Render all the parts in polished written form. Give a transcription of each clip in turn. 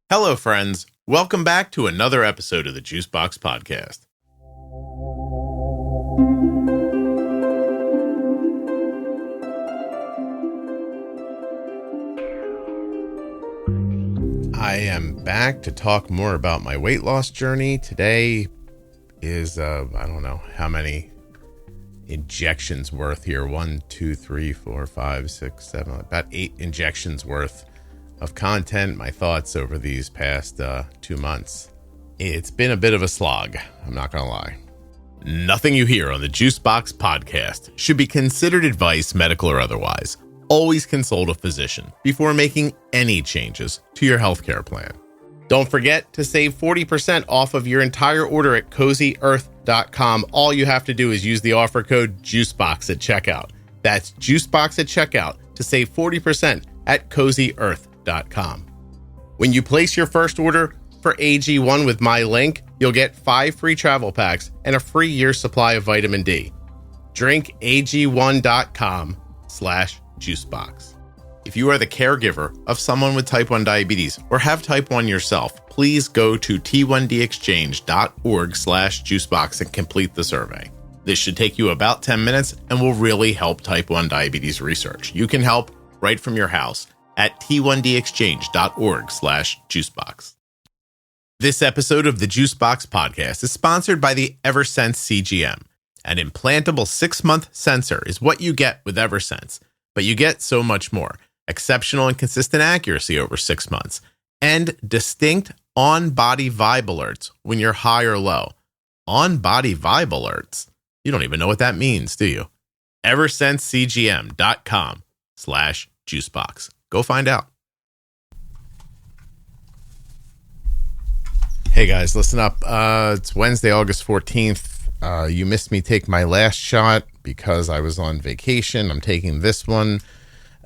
Hello, friends. Welcome back to another episode of the Juicebox Podcast. I am back to talk more about my weight loss journey. Today is, I don't know how many injections worth here. 1, 2, 3, 4, 5, 6, 7, about 8 injections worth of content, my thoughts over these past 2 months. It's been a bit of a slog, I'm not gonna lie. Nothing you hear on the Juicebox Podcast should be considered advice, medical or otherwise. Always consult a physician before making any changes to your healthcare plan. Don't forget to save 40% off of your entire order at CozyEarth.com. All you have to do is use the offer code JUICEBOX at checkout. That's JUICEBOX at checkout to save 40% at CozyEarth.com. When you place your first order for AG1 with my link, you'll get 5 free travel packs and a free year's supply of vitamin D. Drink AG1.com/juicebox. If you are the caregiver of someone with type 1 diabetes or have type 1 yourself, please go to t1dexchange.org/juicebox and complete the survey. This should take you about 10 minutes and will really help type 1 diabetes research. You can help right from your house at t1dexchange.org/juicebox. This episode of the Juicebox Podcast is sponsored by the Eversense CGM. An implantable 6-month sensor is what you get with Eversense, but you get so much more. Exceptional and consistent accuracy over 6 months, and distinct on-body vibe alerts when you're high or low. On-body vibe alerts? You don't even know what that means, do you? EversenseCGM.com/juicebox. Go find out. Hey guys, listen up. It's Wednesday, August 14th. You missed me take my last shot because I was on vacation. I'm taking this one.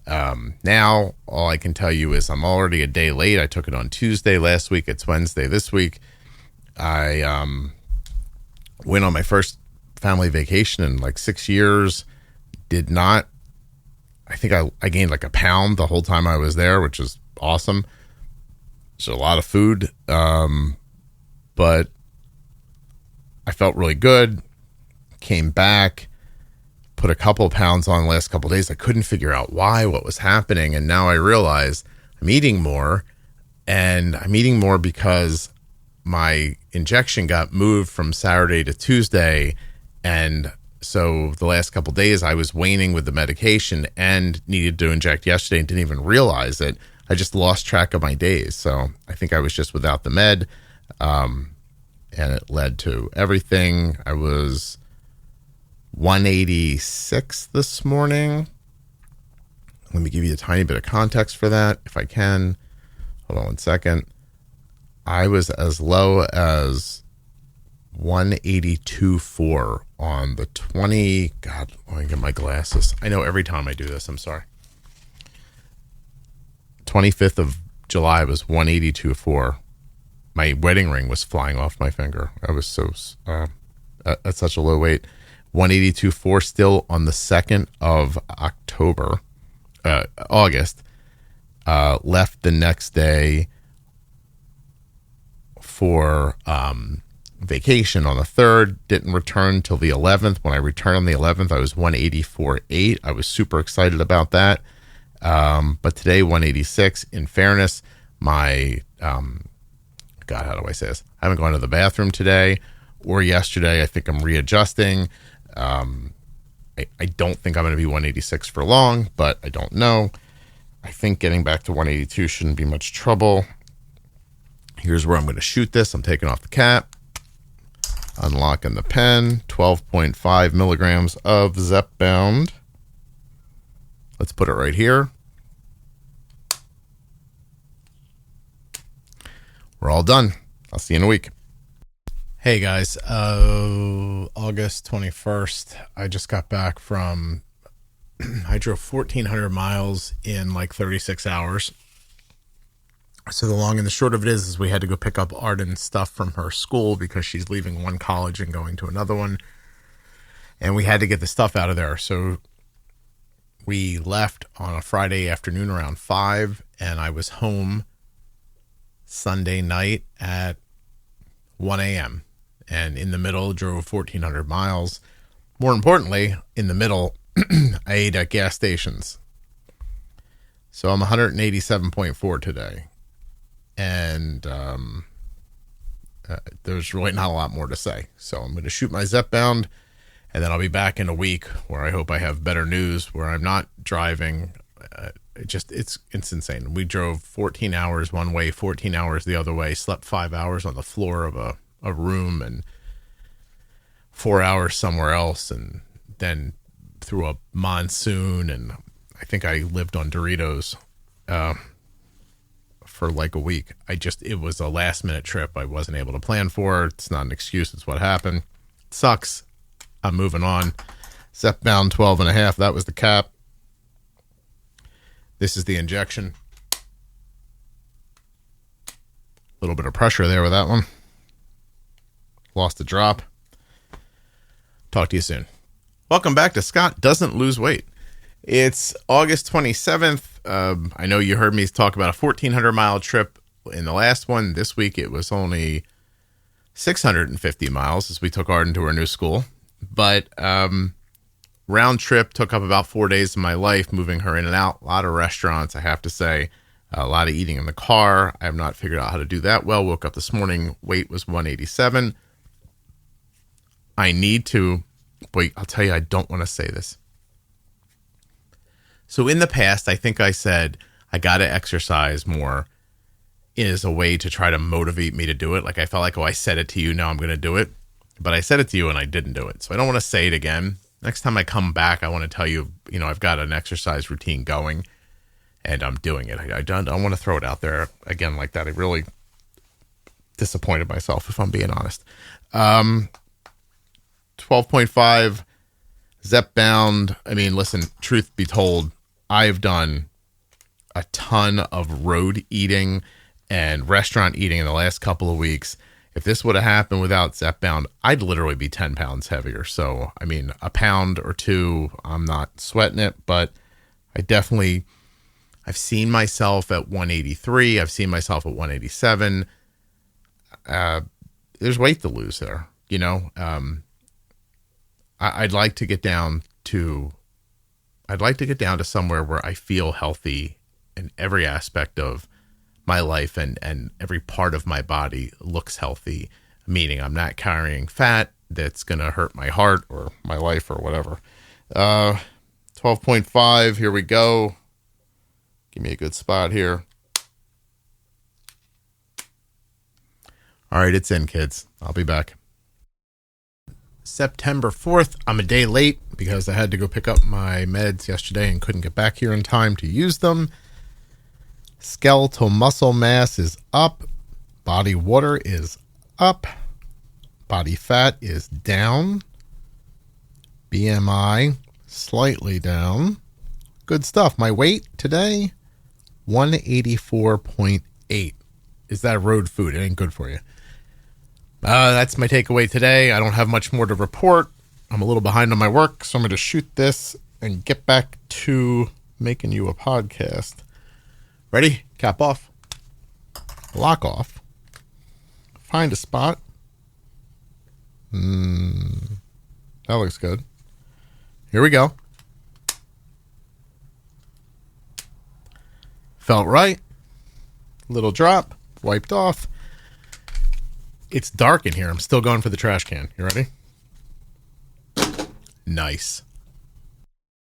Now, all I can tell you is I'm already a day late. I took it on Tuesday last week. It's Wednesday this week. I went on my first family vacation in like 6 years. I think I gained like a pound the whole time I was there, which is awesome. So a lot of food, but I felt really good. Came back, put a couple of pounds on the last couple of days. I couldn't figure out why, what was happening. And now I realize I'm eating more, and I'm eating more because my injection got moved from Saturday to Tuesday. And so the last couple of days I was waning with the medication and needed to inject yesterday and didn't even realize it. I just lost track of my days. So I think I was just without the med. And it led to everything. I was 186 this morning. Let me give you a tiny bit of context for that, if I can. Hold on one second. I was as low as 182.4 on the 20. God, let me get my glasses. I know every time I do this, I'm sorry. 25th of July was 182.4. My wedding ring was flying off my finger. I was so at such a low weight. 182.4 still on the 2nd of August. Left the next day for vacation on the 3rd. Didn't return till the 11th. When I returned on the 11th, I was 184.8. I was super excited about that. But today, 186. In fairness, my God, how do I say this? I haven't gone to the bathroom today or yesterday. I think I'm readjusting. I don't think I'm going to be 186 for long, but I don't know. I think getting back to 182 shouldn't be much trouble. Here's where I'm going to shoot this. I'm taking off the cap, unlocking the pen, 12.5 milligrams of Zepbound. Let's put it right here. We're all done. I'll see you in a week. Hey guys, August 21st, I just got back from, I drove 1,400 miles in like 36 hours. So the long and the short of it is we had to go pick up Arden's stuff from her school because she's leaving one college and going to another one. And we had to get the stuff out of there. So we left on a Friday afternoon around 5, and I was home Sunday night at 1 a.m. And in the middle, drove 1,400 miles. More importantly, in the middle, I ate at gas stations. So I'm 187.4 today. And there's really not a lot more to say. So I'm going to shoot my Zepbound, and then I'll be back in a week where I hope I have better news, where I'm not driving. It's insane. We drove 14 hours one way, 14 hours the other way, slept 5 hours on the floor of a room and 4 hours somewhere else, and then through a monsoon, and I think I lived on Doritos for like a week. It was a last minute trip I wasn't able to plan for. It's not an excuse. It's what happened. It sucks. I'm moving on. Zepbound 12.5. That was the cap. This is the injection. A little bit of pressure there with that one. Lost a drop. Talk to you soon. Welcome back to Scott Doesn't Lose Weight. It's August 27th. I know you heard me talk about a 1,400 mile trip in the last one. This week it was only 650 miles as we took Arden to her new school. But round trip took up about 4 days of my life, moving her in and out. A lot of restaurants, I have to say. A lot of eating in the car. I have not figured out how to do that well. Woke up this morning, weight was 187. I need to, wait, I'll tell you, I don't want to say this. So in the past, I think I said I got to exercise more is a way to try to motivate me to do it. Like I felt like, oh, I said it to you, now I'm going to do it. But I said it to you and I didn't do it. So I don't want to say it again. Next time I come back, I want to tell you, I've got an exercise routine going and I'm doing it. I don't want to throw it out there again like that. I really disappointed myself, if I'm being honest. 12.5 Zepbound. I mean, listen, truth be told, I've done a ton of road eating and restaurant eating in the last couple of weeks. If this would have happened without Zepbound, I'd literally be 10 pounds heavier. So, I mean, a pound or two, I'm not sweating it, but I've seen myself at 183. I've seen myself at 187. There's weight to lose there, I'd like to get down to somewhere where I feel healthy in every aspect of my life and every part of my body looks healthy, meaning I'm not carrying fat that's going to hurt my heart or my life or whatever. 12.5, here we go. Give me a good spot here. All right, it's in, kids. I'll be back. September 4th. I'm a day late because I had to go pick up my meds yesterday and couldn't get back here in time to use them. Skeletal muscle mass is up. Body water is up. Body fat is down. BMI slightly down. Good stuff. My weight today, 184.8. Is that road food? It ain't good for you. That's my takeaway today. I don't have much more to report. I'm a little behind on my work, so I'm going to shoot this and get back to making you a podcast. Ready? Cap off. Lock off. Find a spot. That looks good. Here we go. Felt right. Little drop. Wiped off. It's dark in here. I'm still going for the trash can. You ready? Nice.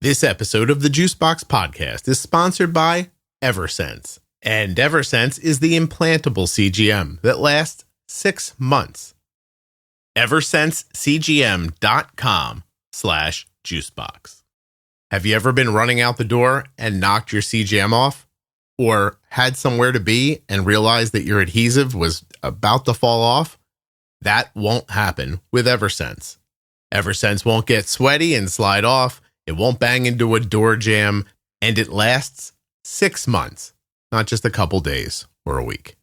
This episode of the Juicebox Podcast is sponsored by Eversense. And Eversense is the implantable CGM that lasts 6 months. EversenseCGM.com/juicebox. Have you ever been running out the door and knocked your CGM off? Or had somewhere to be and realized that your adhesive was about to fall off? That won't happen with Eversense. Eversense won't get sweaty and slide off. It won't bang into a door jamb. And it lasts 6 months, not just a couple days or a week.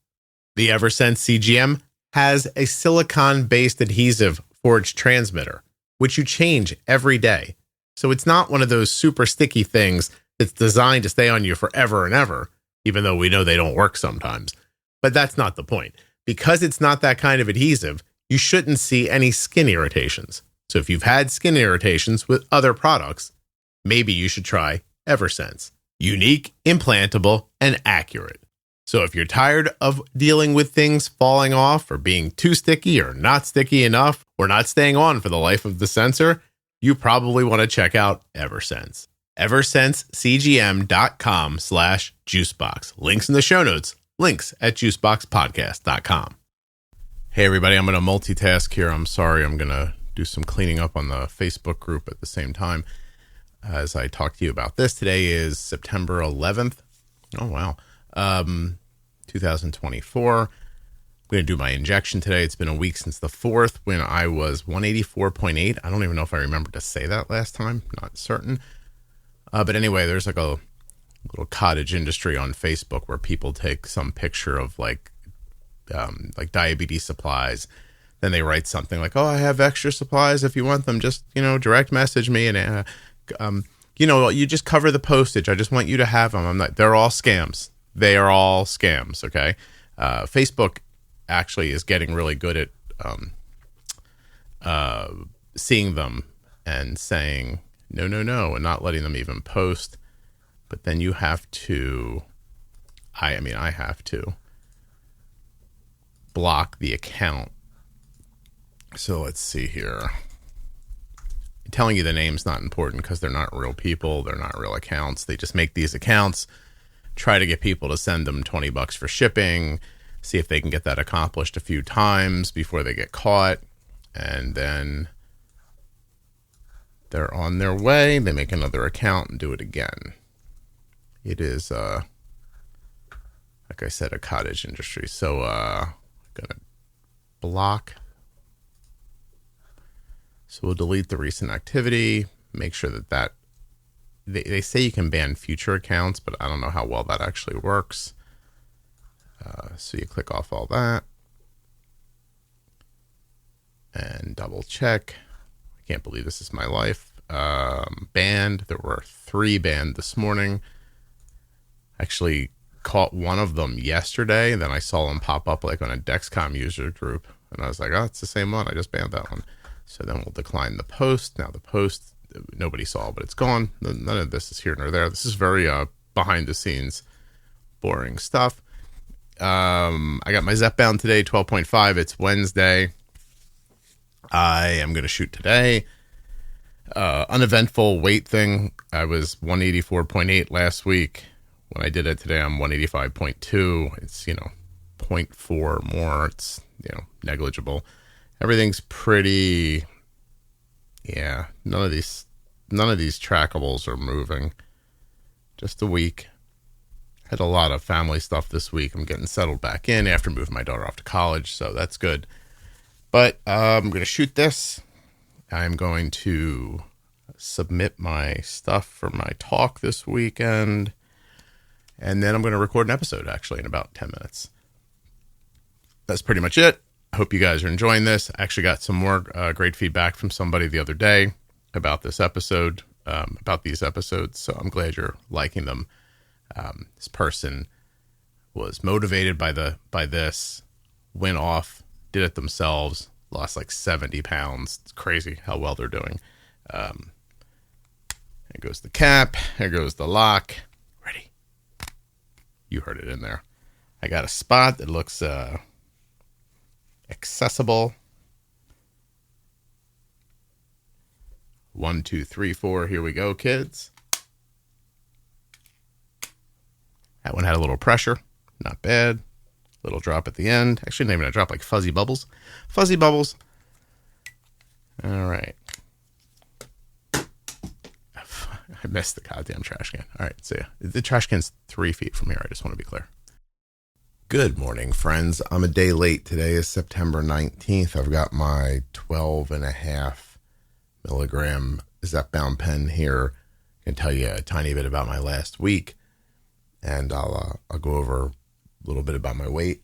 The Eversense CGM has a silicone-based adhesive forged transmitter, which you change every day. So it's not one of those super sticky things that's designed to stay on you forever and ever, even though we know they don't work sometimes. But that's not the point. Because it's not that kind of adhesive, you shouldn't see any skin irritations. So if you've had skin irritations with other products, maybe you should try Eversense. Unique, implantable, and accurate. So if you're tired of dealing with things falling off or being too sticky or not sticky enough or not staying on for the life of the sensor, you probably want to check out Eversense. EversenseCGM.com/juicebox. Links in the show notes. Links at juiceboxpodcast.com. Hey everybody, I'm going to multitask here. I'm sorry. I'm going to do some cleaning up on the Facebook group at the same time as I talk to you about this. Today is September 11th. Oh, wow. 2024. I'm going to do my injection today. It's been a week since the 4th when I was 184.8. I don't even know if I remember to say that last time. Not certain. But anyway, there's like a little cottage industry on Facebook where people take some picture of like diabetes supplies. Then they write something like, oh, I have extra supplies. If you want them, just, direct message me. And, you just cover the postage. I just want you to have them. They're all scams. They are all scams. Okay. Facebook actually is getting really good at seeing them and saying, no, and not letting them even post. But then you have to, I have to block the account. So let's see here. Telling you the name's not important because they're not real people. They're not real accounts. They just make these accounts, try to get people to send them $20 for shipping, see if they can get that accomplished a few times before they get caught. And then they're on their way. They make another account and do it again. It is, like I said, a cottage industry. So I'm going to block. So we'll delete the recent activity, make sure that they say you can ban future accounts, but I don't know how well that actually works. So you click off all that and double check. I can't believe this is my life. Banned. There were 3 banned this morning. Actually caught one of them yesterday, and then I saw them pop up like on a Dexcom user group, and I was like, oh, it's the same one. I just banned that one. So then we'll decline the post. Now the post, nobody saw, but it's gone. None of this is here nor there. This is very behind the scenes, boring stuff. I got my Zepbound today, 12.5. It's Wednesday. I am going to shoot today. Uneventful weight thing. I was 184.8 last week. When I did it today, I'm 185.2. It's, 0.4 more. It's, negligible. Everything's pretty, none of these trackables are moving. Just a week. Had a lot of family stuff this week. I'm getting settled back in after moving my daughter off to college, so that's good. But I'm going to shoot this. I'm going to submit my stuff for my talk this weekend. And then I'm going to record an episode, actually, in about 10 minutes. That's pretty much it. I hope you guys are enjoying this. I actually got some more great feedback from somebody the other day about this episode, about these episodes. So I'm glad you're liking them. This person was motivated by this, went off, did it themselves, lost like 70 pounds. It's crazy how well they're doing. There goes the cap. There goes the lock. Ready. You heard it in there. I got a spot that looks accessible. 1, 2, 3, 4. Here we go, kids. That one had a little pressure. Not bad. Little drop at the end. Actually, not even a drop, like fuzzy bubbles. Fuzzy bubbles. All right. I missed the goddamn trash can. All right, see ya. The trash can's 3 feet from here. I just want to be clear. Good morning, friends. I'm a day late. Today is September 19th. I've got my 12.5 milligram Zepbound pen here. I can tell you a tiny bit about my last week, and I'll go over a little bit about my weight.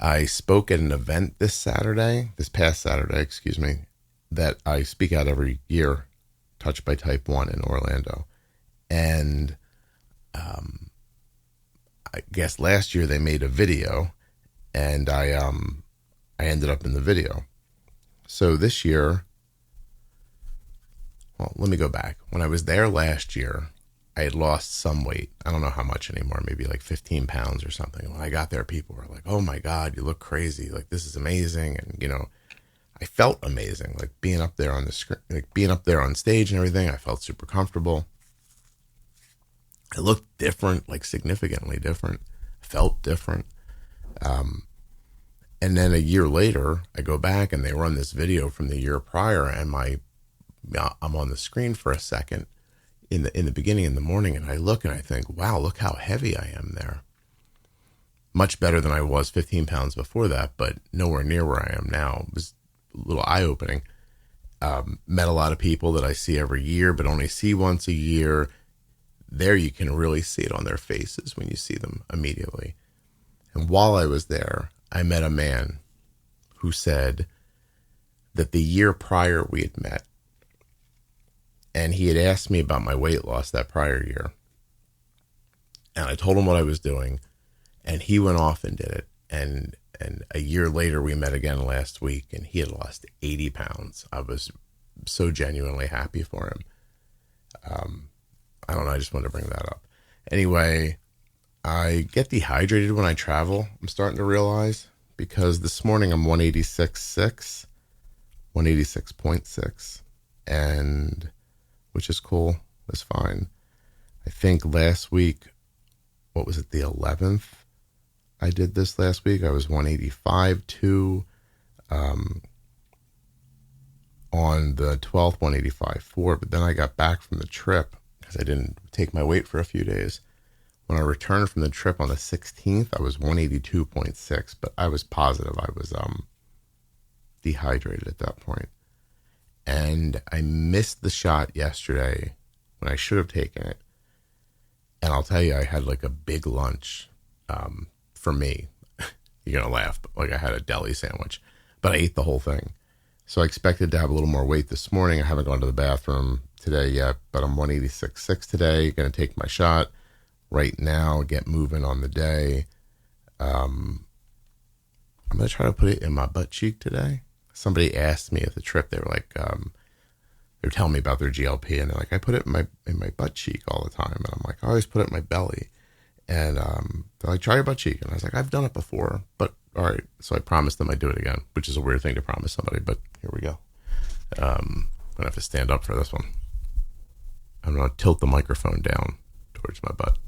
I spoke at an event this past Saturday, that I speak at every year, Touched by Type 1 in Orlando. And I guess last year they made a video, and I ended up in the video. So this year, well, let me go back. When I was there last year, I had lost some weight. I don't know how much anymore, maybe like 15 pounds or something. When I got there, people were like, oh my God, you look crazy. Like, this is amazing. And, you know, I felt amazing. Like being up there on the screen, like being up there on stage and everything, I felt super comfortable. I looked different, like significantly different. Felt different. And then a year later, I go back and they run this video from the year prior, and I'm on the screen for a second in the beginning in the morning, and I look and I think, wow, look how heavy I am there. Much better than I was 15 pounds before that, but nowhere near where I am now. It was a little eye-opening. Met a lot of people that I see every year, but only see once a year. There you can really see it on their faces when you see them immediately. And while I was there, I met a man who said that the year prior we had met, and he had asked me about my weight loss that prior year. And I told him what I was doing, and he went off and did it. And a year later, we met again last week, and he had lost 80 pounds. I was so genuinely happy for him. I don't know, I just wanted to bring that up. Anyway, I get dehydrated when I travel, I'm starting to realize, because this morning I'm 186.6, 186.6, and which is cool. It's fine. I think last week, what was it, the 11th? I did this last week. I was 185.2. On the 12th, 185.4. But then I got back from the trip because I didn't take my weight for a few days. When I returned from the trip on the 16th, I was 182.6. But I was positive I was dehydrated at that point. And I missed the shot yesterday when I should have taken it. And I'll tell you, I had like a big lunch for me. You're going to laugh, but like I had a deli sandwich, but I ate the whole thing. So I expected to have a little more weight this morning. I haven't gone to the bathroom today yet, but I'm 186.6 today. Going to take my shot right now, get moving on the day. I'm going to try to put it in my butt cheek today. Somebody asked me at the trip, they were like, they were telling me about their GLP, and they're like, I put it in my butt cheek all the time. And I'm like, I always put it in my belly. And they're like, try your butt cheek. And I was like, I've done it before, but all right. So I promised them I'd do it again, which is a weird thing to promise somebody, but here we go. I'm going to have to stand up for this one. I'm going to tilt the microphone down towards my butt.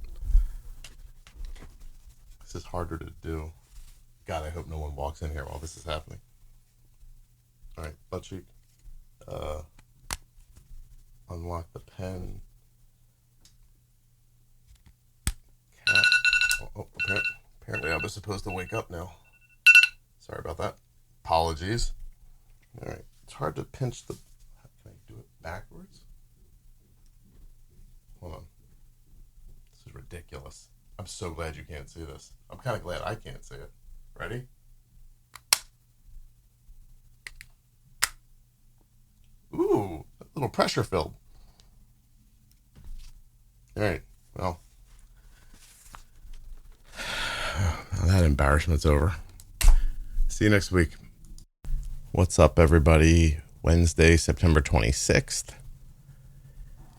This is harder to do. God, I hope no one walks in here while this is happening. All right, butt cheek. Unlock the pen. Cat. Apparently I was supposed to wake up now. Sorry about that. Apologies. All right, it's hard to pinch the... Can I do it backwards? Hold on. This is ridiculous. I'm so glad you can't see this. I'm kind of glad I can't see it. Ready? Ooh, a little pressure filled. All right, well, that embarrassment's over. See you next week. What's up, everybody? Wednesday, September 26th.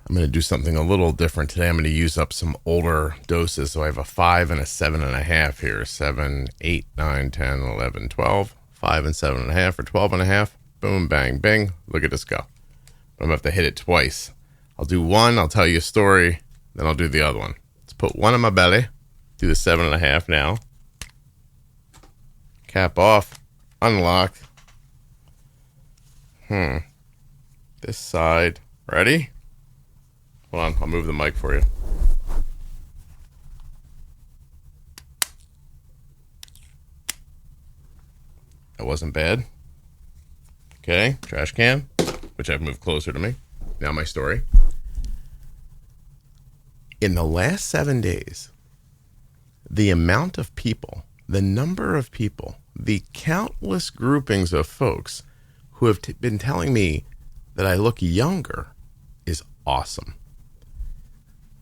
I'm going to do something a little different today. I'm going to use up some older doses. So I have a 5 and a 7.5 here. 7, 8, 9, 10, 11, 12. 5 and 7.5 for 12.5. Boom, bang, bing. Look at this go. I'm going to have to hit it twice. I'll do one. I'll tell you a story. Then I'll do the other one. Let's put one in my belly. Do the 7.5 now. Cap off. Unlock. This side. Ready? Hold on. I'll move the mic for you. That wasn't bad. Okay. Trash can, which I've moved closer to me. Now my story. In the last 7 days, the amount of people, the number of people, the countless groupings of folks who have been telling me that I look younger is awesome.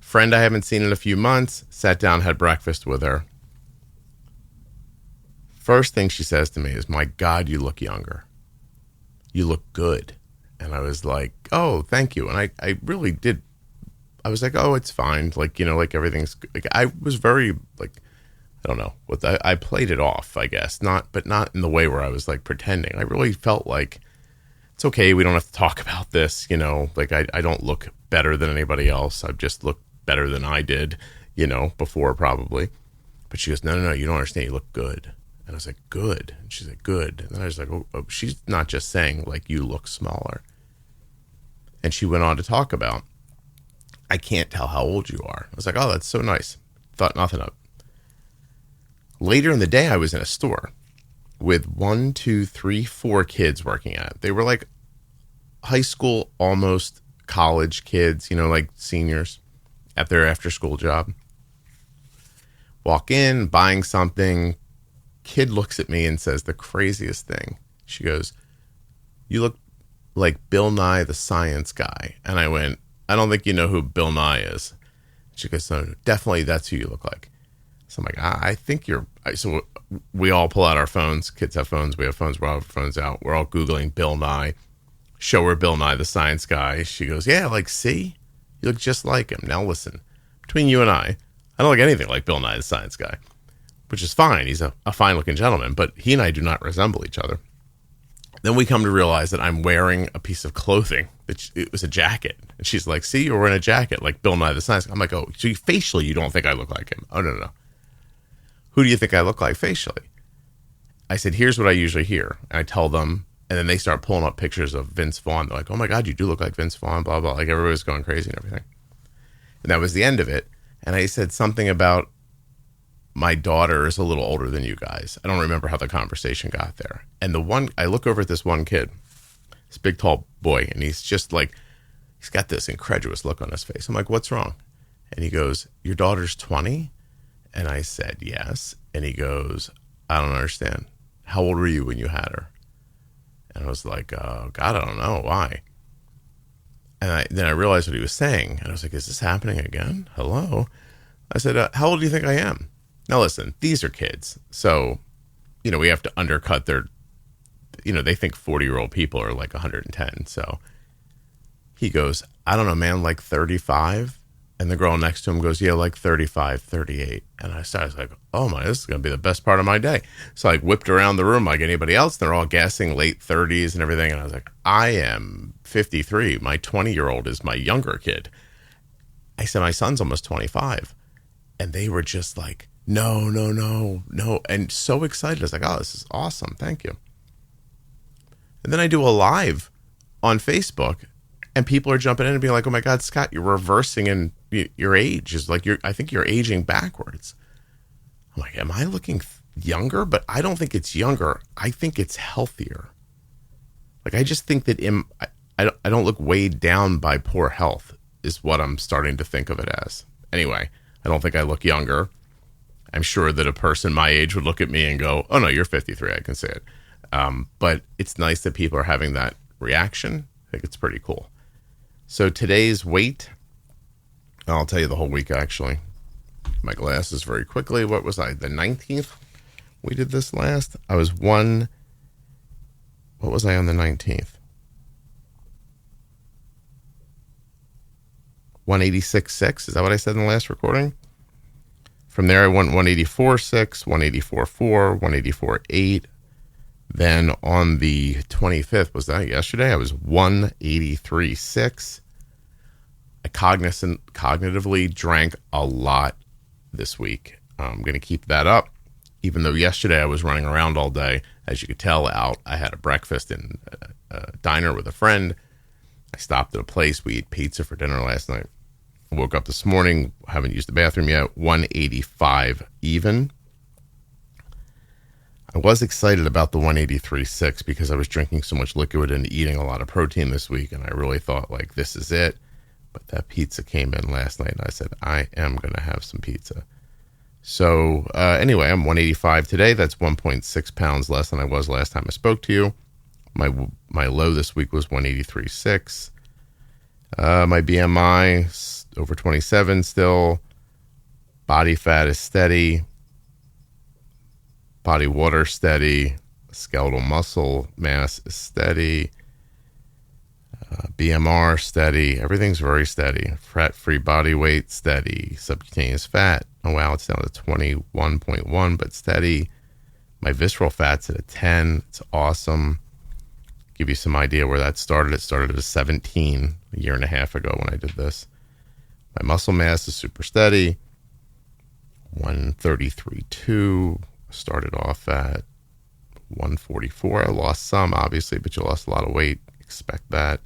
Friend I haven't seen in a few months, sat down, had breakfast with her. First thing she says to me is, my God, you look younger. You look good. And I was like, oh, thank you. And I really did. I was like, oh, it's fine. Like, like everything's like, I was very like, I don't know what I played it off, I guess, but not in the way where I was like pretending. I really felt like it's okay. We don't have to talk about this. Like I don't look better than anybody else. I've just looked better than I did, before probably. But she goes, no, you don't understand. You look good. And I was like, good. And she's like, good. And then I was like, oh, she's not just saying like you look smaller. And she went on to talk about, I can't tell how old you are. I was like, oh, that's so nice. Thought nothing of it. Later in the day, I was in a store with 1, 2, 3, 4 kids working at it. They were like high school, almost college kids, like seniors at their after school job. Walk in, buying something. Kid looks at me and says the craziest thing. She goes, you look like Bill Nye the Science Guy. And I went, I don't think you know who Bill Nye is. She goes, no, definitely that's who you look like. So I'm like, I think you're, so we all pull out our phones. Kids have phones. We have phones. We're all phones out. We're all Googling Bill Nye. Show her Bill Nye the Science Guy. She goes, yeah, like, see, you look just like him. Now listen, between you and I don't look anything like Bill Nye the Science Guy, which is fine. He's a fine looking gentleman, but he and I do not resemble each other. Then we come to realize that I'm wearing a piece of clothing. It was a jacket. And she's like, see, you're wearing a jacket like Bill Nye the Science Guy. I'm like, oh, so facially you don't think I look like him? Oh, no. Who do you think I look like facially? I said, here's what I usually hear. And I tell them, and then they start pulling up pictures of Vince Vaughn. They're like, oh my God, you do look like Vince Vaughn, blah, blah. Like everybody's going crazy and everything. And that was the end of it. And I said something about my daughter is a little older than you guys. I don't remember how the conversation got there. And I look over at this one kid, this big, tall boy, and he's just like, he's got this incredulous look on his face. I'm like, what's wrong? And he goes, your daughter's 20? And I said, yes. And he goes, I don't understand. How old were you when you had her? And I was like, God, I don't know. Why? And then I realized what he was saying. And I was like, is this happening again? Hello? I said, how old do you think I am? Now, listen, these are kids. So, we have to undercut their, they think 40-year-old people are like 110. So he goes, I don't know, man, like 35. And the girl next to him goes, yeah, like 35, 38. And I was like, oh my, this is going to be the best part of my day. So I whipped around the room like anybody else. They're all guessing late 30s and everything. And I was like, I am 53. My 20-year-old is my younger kid. I said, my son's almost 25. And they were just like, no. And so excited. I was like, oh, this is awesome. Thank you. And then I do a live on Facebook. And people are jumping in and being like, oh my God, Scott, you're reversing in your age. Is like I think you're aging backwards. I'm like, am I looking younger? But I don't think it's younger. I think it's healthier. Like, I just think that I don't look weighed down by poor health is what I'm starting to think of it as. Anyway, I don't think I look younger. I'm sure that a person my age would look at me and go, oh no, you're 53. I can say it. But it's nice that people are having that reaction. I think it's pretty cool. So today's weight, I'll tell you the whole week actually. My glasses very quickly. What was I? The 19th? We did this last. I was what was I on the 19th? 186.6. Is that what I said in the last recording? From there I went 184.6, 184.4, 184.8. Then on the 25th, was that yesterday? I was 183.6. I cognitively drank a lot this week. I'm going to keep that up. Even though yesterday I was running around all day, as you could tell, out. I had a breakfast in a diner with a friend. I stopped at a place. We ate pizza for dinner last night. I woke up this morning, haven't used the bathroom yet, 185 even. I was excited about the 183.6 because I was drinking so much liquid and eating a lot of protein this week, and I really thought, like, this is it. But that pizza came in last night, and I said, I am going to have some pizza. So anyway, I'm 185 today. That's 1.6 pounds less than I was last time I spoke to you. My low this week was 183.6. My BMI over 27 still. Body fat is steady. Body water steady. Skeletal muscle mass is steady. BMR steady. Everything's very steady. Fat-free body weight steady. Subcutaneous fat. Oh wow, it's down to 21.1, but steady. My visceral fat's at a 10. It's awesome. Give you some idea where that started. It started at a 17 a year and a half ago when I did this. My muscle mass is super steady. 133.2. Started off at 144. I lost some, obviously, but you lost a lot of weight. Expect that.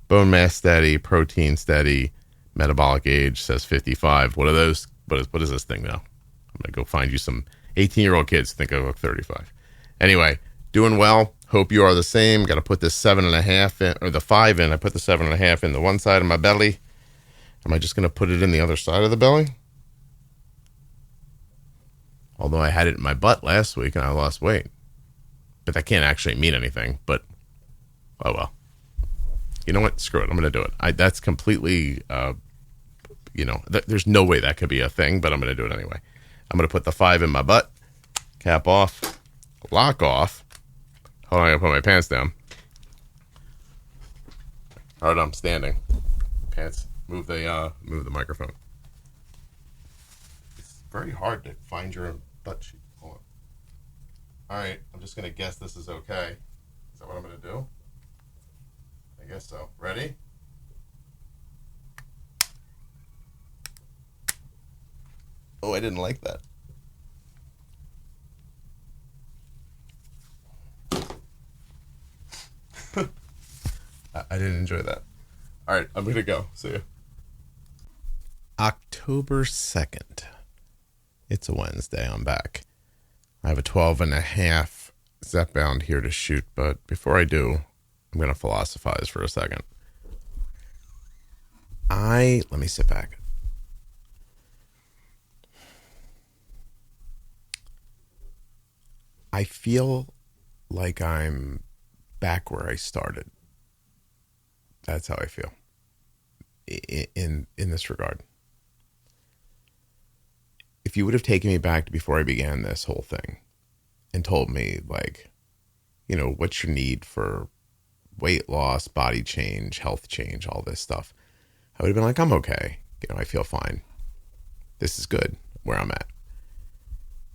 Bone mass steady. Protein steady. Metabolic age says 55. What are those? What is this thing now? I'm going to go find you some 18-year-old kids who think I look 35. Anyway, doing well. Hope you are the same. Got to put this 7.5 in, or the 5 in. I put the 7.5 in the one side of my belly. Am I just going to put it in the other side of the belly? Although I had it in my butt last week and I lost weight. But that can't actually mean anything. But, oh well. You know what? Screw it. I'm going to do it. That's completely, there's no way that could be a thing, but I'm going to do it anyway. I'm going to put the 5 in my butt. Cap off. Lock off. Hold on, I got to put my pants down. All right, I'm standing. Pants. Move the microphone. It's very hard to find your butt cheek. Hold on. All right, I'm just going to guess this is okay. Is that what I'm going to do? I guess so. Ready? Oh, I didn't like that. I didn't enjoy that. All right, I'm going to go. See you. October 2nd. It's a Wednesday. I'm back. I have a 12.5 Zepbound here to shoot, but before I do, I'm going to philosophize for a second. Let me sit back. I feel like I'm back where I started. That's how I feel in this regard. If you would have taken me back to before I began this whole thing and told me, like, what's your need for weight loss, body change, health change, all this stuff, I would have been like, I'm okay. I feel fine. This is good where I'm at.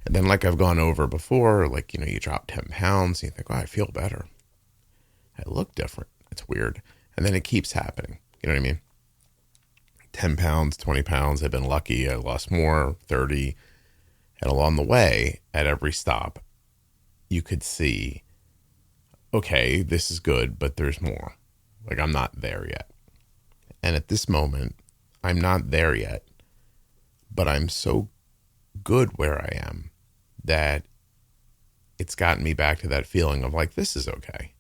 And then, like I've gone over before, like, you drop 10 pounds and you think, oh, I feel better. I look different. It's weird. And then it keeps happening. You know what I mean? 10 pounds, 20 pounds. I've been lucky. I lost more, 30. And along the way, at every stop, you could see, okay, this is good, but there's more. Like, I'm not there yet. And at this moment, I'm not there yet, but I'm so good where I am that it's gotten me back to that feeling of like, this is okay.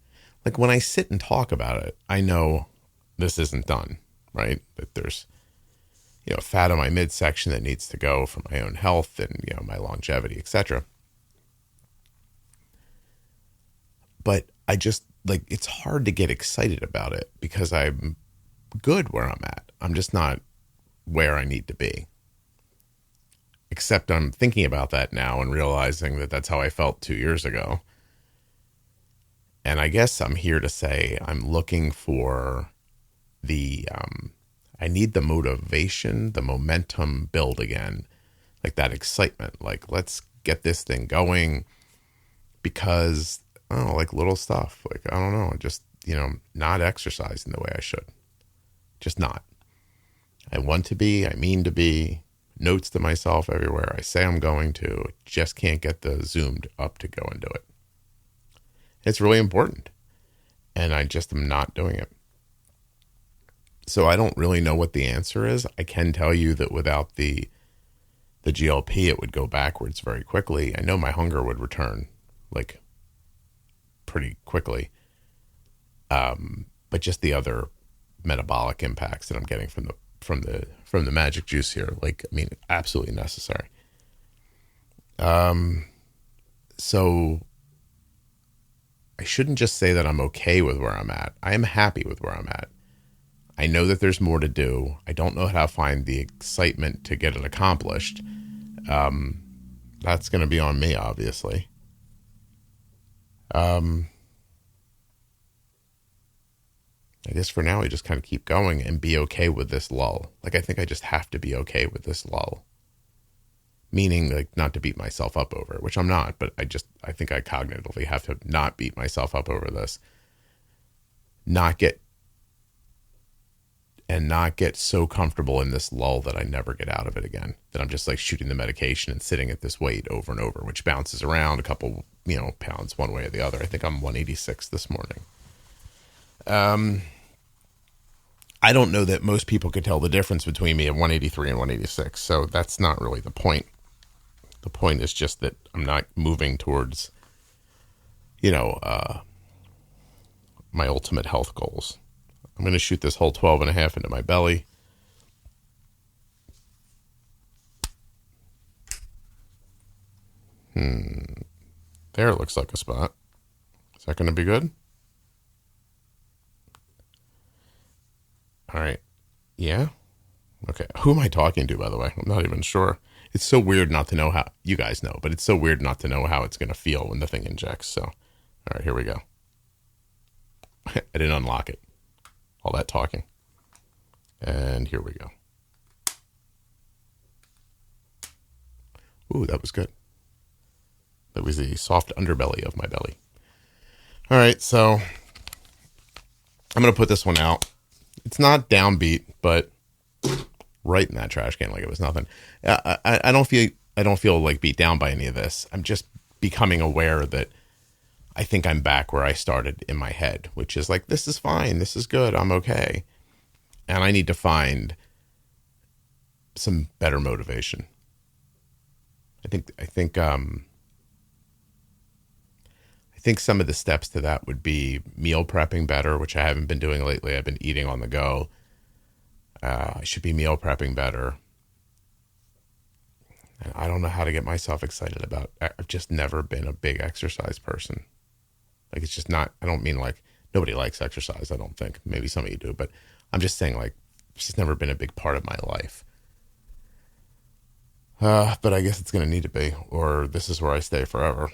Like when I sit and talk about it, I know this isn't done, right? That there's, fat on my midsection that needs to go for my own health and, my longevity, etc. But I just, like, it's hard to get excited about it because I'm good where I'm at. I'm just not where I need to be. Except I'm thinking about that now and realizing that that's how I felt 2 years ago. And I guess I'm here to say I'm looking for I need the motivation, the momentum build again, like that excitement, like let's get this thing going because, like little stuff, like, I don't know, just, not exercising the way I should, just not. I want to be, I mean to be, notes to myself everywhere. I say I'm going to, just can't get the zoomed up to go and do it. It's really important. And I just am not doing it. So I don't really know what the answer is. I can tell you that without the GLP, it would go backwards very quickly. I know my hunger would return like pretty quickly. But just the other metabolic impacts that I'm getting from the magic juice here, like, I mean, absolutely necessary. So I shouldn't just say that I'm okay with where I'm at. I am happy with where I'm at. I know that there's more to do. I don't know how to find the excitement to get it accomplished. That's going to be on me, obviously. I guess for now, I just kind of keep going and be okay with this lull. Like, I think I just have to be okay with this lull. Meaning, like, not to beat myself up over it, which I'm not, but I think I cognitively have to not beat myself up over this. Not get so comfortable in this lull that I never get out of it again. That I'm just like shooting the medication and sitting at this weight over and over, which bounces around a couple, pounds one way or the other. I think I'm 186 this morning. I don't know that most people could tell the difference between me at 183 and 186. So that's not really the point. The point is just that I'm not moving towards, my ultimate health goals. I'm going to shoot this whole 12 and a half into my belly. There looks like a spot. Is that going to be good? All right. Yeah. Okay. Who am I talking to, by the way? I'm not even sure. It's so weird not to know how, you guys know, but it's so weird not to know how it's going to feel when the thing injects. So, all right, here we go. I didn't unlock it. All that talking. And here we go. Ooh, that was good. That was the soft underbelly of my belly. All right, so I'm going to put this one out. It's not downbeat, but right in that trash can like it was nothing. I don't feel like beat down by any of this. I'm just becoming aware that I think I'm back where I started in my head, which is like, this is fine. This is good. I'm okay. And I need to find some better motivation. I think some of the steps to that would be meal prepping better, which I haven't been doing lately. I've been eating on the go. I should be meal prepping better. And I don't know how to get myself excited about. I've just never been a big exercise person. Like, it's just not, I don't mean like nobody likes exercise. I don't think. Maybe some of you do, but I'm just saying, like, it's just never been a big part of my life. But I guess it's going to need to be, or this is where I stay forever.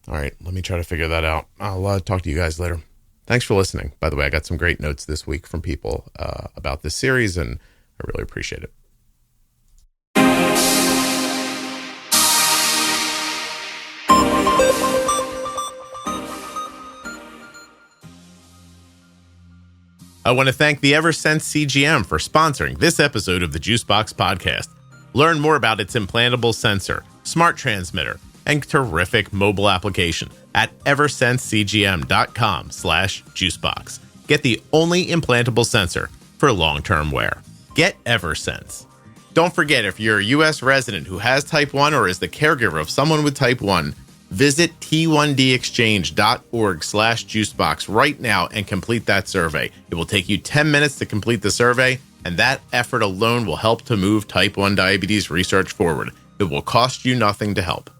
All right, let me try to figure that out. I'll talk to you guys later. Thanks for listening. By the way, I got some great notes this week from people about this series, and I really appreciate it. I want to thank the Eversense CGM for sponsoring this episode of the Juicebox Podcast. Learn more about its implantable sensor, smart transmitter, and terrific mobile application at eversensecgm.com/juicebox. Get the only implantable sensor for long-term wear. Get Eversense. Don't forget, if you're a U.S. resident who has type 1 or is the caregiver of someone with type 1, visit t1dexchange.org/juicebox right now and complete that survey. It will take you 10 minutes to complete the survey, and that effort alone will help to move type 1 diabetes research forward. It will cost you nothing to help.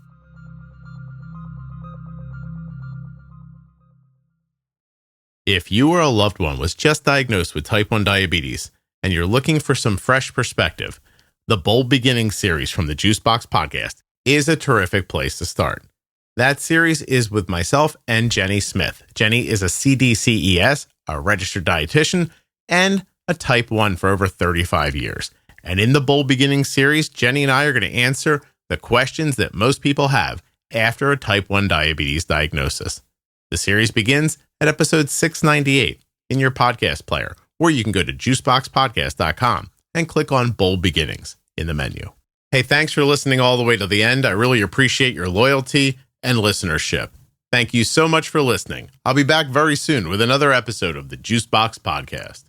If you or a loved one was just diagnosed with type 1 diabetes and you're looking for some fresh perspective, the Bold Beginnings series from the Juicebox Podcast is a terrific place to start. That series is with myself and Jenny Smith. Jenny is a CDCES, a registered dietitian, and a type 1 for over 35 years. And in the Bold Beginnings series, Jenny and I are going to answer the questions that most people have after a type 1 diabetes diagnosis. The series begins at episode 698 in your podcast player, or you can go to juiceboxpodcast.com and click on Bold Beginnings in the menu. Hey, thanks for listening all the way to the end. I really appreciate your loyalty and listenership. Thank you so much for listening. I'll be back very soon with another episode of the Juicebox Podcast.